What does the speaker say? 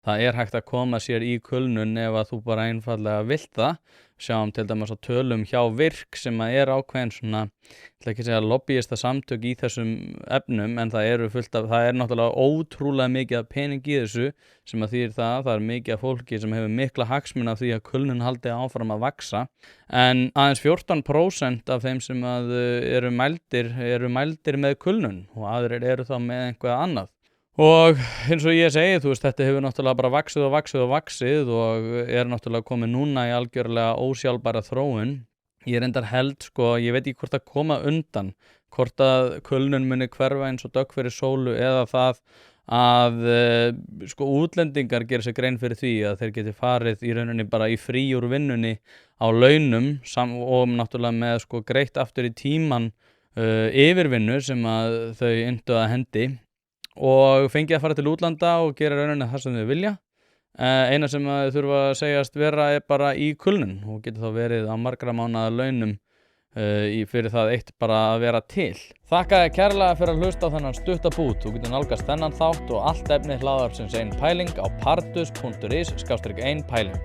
það hægt að koma sér í kulnun ef að þú bara einfaldlega vilt það. Sjáum til dæmis á tölum hjá Virk sem ákveðin svona, ég ætla ekki að segja lobbyista samtök í þessum efnum, en það náttúrulega ótrúlega mikið af pening í þessu, sem að þýðir það mikið af fólki sem hefur mikla hagsmuni af því að kulnun haldi áfram að vaxa, en aðeins 14% af þeim sem að eru mældir með kulnun og aðrir eru þá með eitthvað annað. Og eins og ég segi, þú veist, þetta hefur náttúrulega bara vaxið og náttúrulega komið núna í algjörlega ósjálfbæra þróun. Ég reyndar held, sko, ég veit ekki hvort að koma undan, hvort að kulnun muni hverfa eins og dögg fyrir sólu eða það að útlendingar gera sér grein fyrir því að þeir geti farið í rauninni bara í frí úr vinnunni á launum og náttúrulega með greitt aftur í tíman yfirvinnu sem að þau inntu að hendi og fengið að fara til útlanda og gera rauninni það sem þau vilja. Eina sem þau þurfa að segjast vera bara í kulnun og getur þá verið á margra mánaða launum fyrir það eitt bara að vera til. Þakka þér kærlega fyrir að hlusta á þennan stutta bút. Þú getur nálgast þennan þátt og allt efni hlaðvarpsins Ein Pæling á pardus.is/einpæling.